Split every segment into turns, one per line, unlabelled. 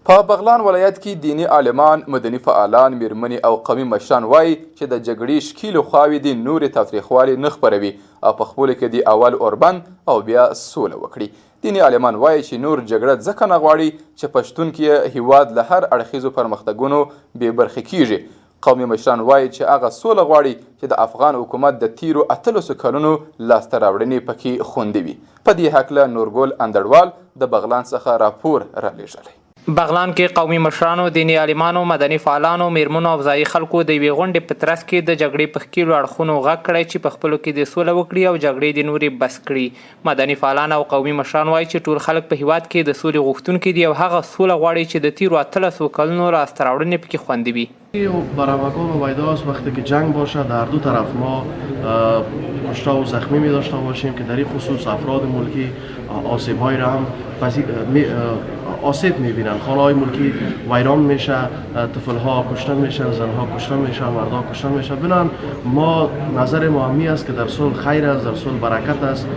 په بغلان ولایت کې دینی عالمان، مدني فعالان، میرمنې او قومي مشران وایي چې د جګړې شکیلو خواوې دې نورې تاوتریخوالي نه خپروي او په خپلو کې دې اول اوربند او بیا سوله وکړي. دینی عالمان وایي چې نور جګړه ځکه نه غواړي چې پښتون کې هیواد له هر اړخیزو پرمختګونو بې برخې کیږي. قومي مشران وایي چې هغه سوله غواړي چې د افغان حکومت د تیرو 18 کلونو لاسته راوړنې پکې خوندي وي. په دې هکله نورګل اندړوال د بغلان څخه راپور رالیږلی.
بغلان کې قومي مشرانو، دیني عالمانو، مدني فعالانو، میرمنو او ځایي خلکو د یوې غونډې په ترڅ کې د جګړې په ښکیلو اړخونو غږ کړی چې په خپلو کې د سوله وکړي او جګړې د نورې بس کړي. مدني فعالان او قومي مشران وایي چې ټول خلک په هیواد کې د سولې غوښتونکي دي او هغه سوله غواړي چې د تیرو 18 کلونو لاسته راوړنې پکې خوندي وي.
برمکان و ویداست وقتی که جنگ باشه در دو طرف ما کشته و زخمی می داشته باشیم که در این خصوص افراد ملکی آسیب های را هم آسیب می بینن. خانه های ملکی ویران میشه، طفل ها کشته میشن، زن ها کشته میشن، مرد ها کشته میشن. بنان ما نظر ما همی است که در صلح خیر است، در صلح برکت است.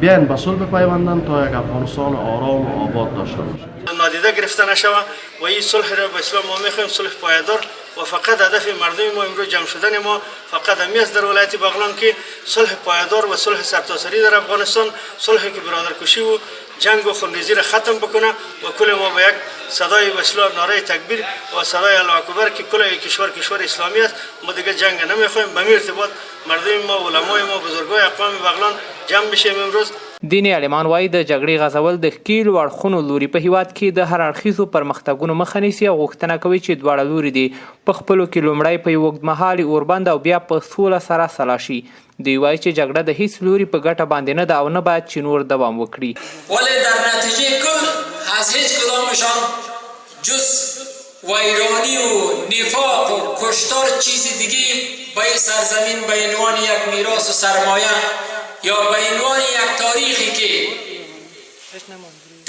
بیاین به صلح بپیوندن تا یک افغانستان آرام و آباد داشته باشه.
نادیده گرفته نشوه و این صلح را به اسلام ما میخوایم صلح پایدار و فقط هدف مردم ما امروز جمع شدن ما فقط همی است در ولایت بغلان که صلح پایدار و صلح سرتاسری در افغانستان، صلحی که برادرکشی و جنگ و خونریزی را ختم بکنه و کل ما با یک صدای بسیار نعره تکبیر و صدای الله اکبر که کل کشور اسلامی است. ما دیگه جنگ نمیخوایم. به این ارتباط مردم ما، علمای ما، بزرگای اقوام بغلان جمع بشیم امروز.
دیني عالمان وایي د جګړې غځول د ښکیلو اړخونو لوري په هیواد کې د هر اړخیزو پرمختګونو مخه نیسي او غوښتنه کوي چې دواړه لوري دي په خپلو کې لومړی په یو اوږدمهالي اوربند او بیا په سوله سره سلا شي. دوی وایي چې جګړه د هیڅ لوري په ګټه باندې نه ده او نه باید چې نور دوام وکړي.
ولی در نتیجه کل از هیچ کدامشان جز ویرانی و نفاق و کشتار چیز دیگه به این سرزمین به عنوان یک میراث و سرمایه یا به عنوان یک تاریخی که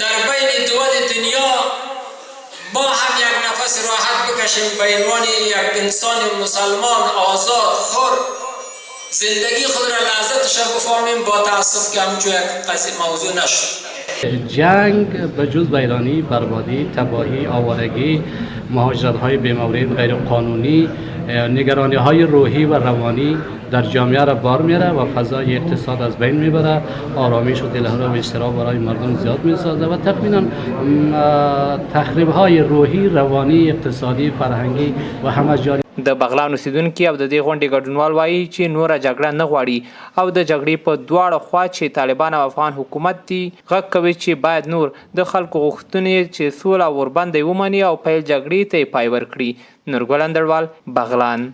در بین دول دنیا ما هم یک نفس راحت بکشیم به عنوان یک انسان مسلمان آزاد حر زندگی خود را لذتش را بفهمیم. با تاسف که همچون یک قضیه موضوع نشد.
جنگ به جز ویرانی، بربادی، تباهی، آوارگی، مهاجرت های بی‌مورد غیر قانونی، نگرانی های روحی و روانی در جامعه را بار میاره و فضای اقتصاد از بین میبره، آرامش و دلهره و اضطراب برای مردم زیاد میسازه و تقریبا تخریب های روحی، روانی، اقتصادی، فرهنگی و همه جاری.
د بغلان اوسیدونکي او د دې غونډې ګډونوال وایي چې نوره جګړه نه غواړي او د جګړې په دواړو خوا چې طالبان او افغان حکومت دي غږ کوي چې باید نور د خلکو غوښتنې چې سوله او اوربند ومني او پیل جګړې ته یې پای ورکړي. نورګل اندړوال، بغلان.